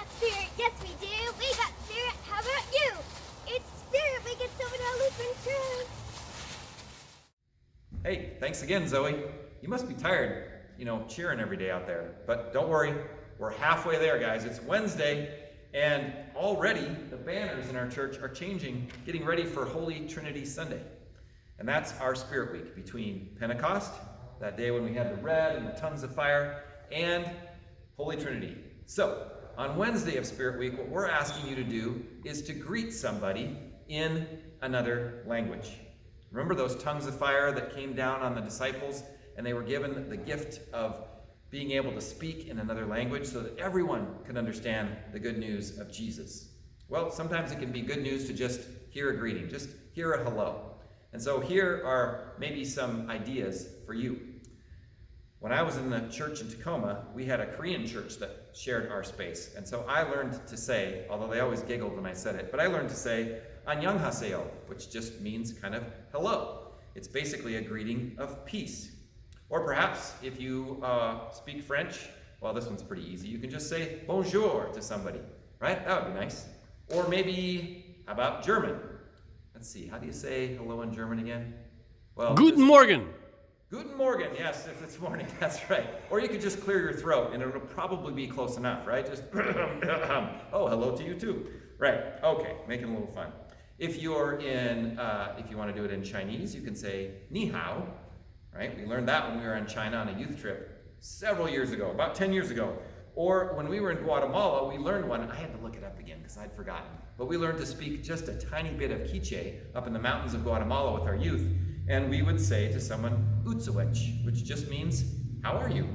got spirit. Yes, we do. We got spirit. How about you? It's Spirit Week at Silverdale Lutheran Church. Hey, thanks again, Zoe. You must be tired, cheering every day out there. But don't worry, we're halfway there, guys. It's Wednesday, and already the banners in our church are changing, getting ready for Holy Trinity Sunday. And that's our Spirit Week between Pentecost, that day when we had the red and the tongues of fire, and Holy Trinity. So, on Wednesday of Spirit Week, what we're asking you to do is to greet somebody in another language. Remember those tongues of fire that came down on the disciples, and they were given the gift of being able to speak in another language so that everyone could understand the good news of Jesus. Well, sometimes it can be good news to just hear a greeting, just hear a hello. And so here are maybe some ideas for you. When I was in the church in Tacoma, we had a Korean church that shared our space. And so I learned to say, although they always giggled when I said it, but I learned to say, "Annyeonghaseyo," which just means kind of hello. It's basically a greeting of peace. Or perhaps if you speak French, well, this one's pretty easy. You can just say bonjour to somebody, right? That would be nice. Or maybe, how about German? Let's see, how do you say hello in German again? Well, Guten Morgen. Guten Morgen, yes, if it's morning, that's right. Or you could just clear your throat, and it'll probably be close enough, right? Just, oh, hello to you too. Right, okay, making it a little fun. If you're if you want to do it in Chinese, you can say ni hao, right? We learned that when we were in China on a youth trip several years ago, about 10 years ago. Or when we were in Guatemala, we learned one. I had to look it up again because I'd forgotten. But we learned to speak just a tiny bit of Quiche up in the mountains of Guatemala with our youth. And we would say to someone, "Utsawech," which just means, "How are you?"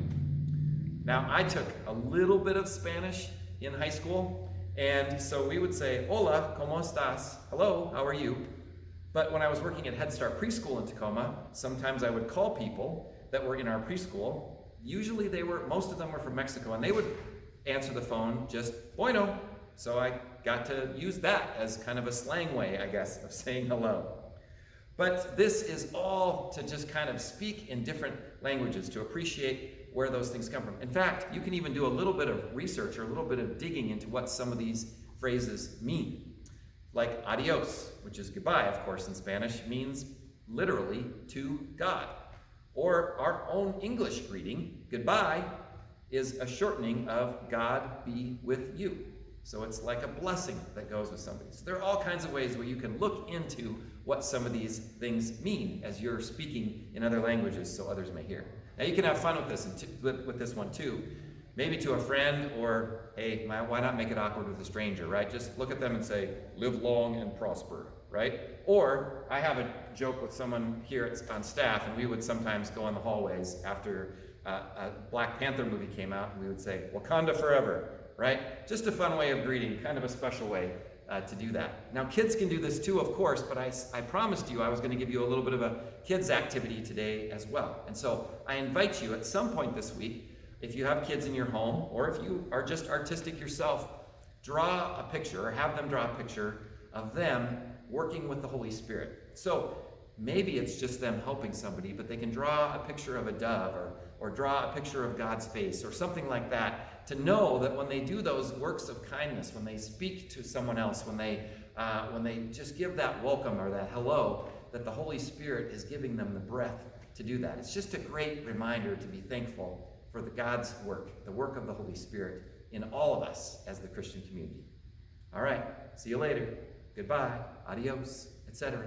Now, I took a little bit of Spanish in high school, and so we would say, "Hola, ¿cómo estás?" Hello, how are you? But when I was working at Head Start Preschool in Tacoma, sometimes I would call people that were in our preschool. Usually most of them were from Mexico, and they would answer the phone just, "Bueno." So I got to use that as kind of a slang way, I guess, of saying hello. But this is all to just kind of speak in different languages, to appreciate where those things come from. In fact, you can even do a little bit of research or a little bit of digging into what some of these phrases mean. Like adios, which is goodbye, of course, in Spanish, means literally to God. Or our own English greeting, goodbye, is a shortening of God be with you. So it's like a blessing that goes with somebody. So there are all kinds of ways where you can look into what some of these things mean as you're speaking in other languages so others may hear. Now you can have fun with this one too. Maybe to a friend, or hey, why not make it awkward with a stranger, right? Just look at them and say, "Live long and prosper," right? Or I have a joke with someone here on staff, and we would sometimes go in the hallways after a Black Panther movie came out, and we would say, "Wakanda forever," right? Just a fun way of greeting, kind of a special way to do that. Now, kids can do this too, of course, but I promised you I was going to give you a little bit of a kids activity today as well. And so I invite you at some point this week, if you have kids in your home, or if you are just artistic yourself, draw a picture, or have them draw a picture of them working with the Holy Spirit. So maybe it's just them helping somebody, but they can draw a picture of a dove, or draw a picture of God's face, or something like that, to know that when they do those works of kindness, when they speak to someone else, when they just give that welcome or that hello, that the Holy Spirit is giving them the breath to do that. It's just a great reminder to be thankful for God's work, the work of the Holy Spirit in all of us as the Christian community. All right, see you later. Goodbye, adios, etc.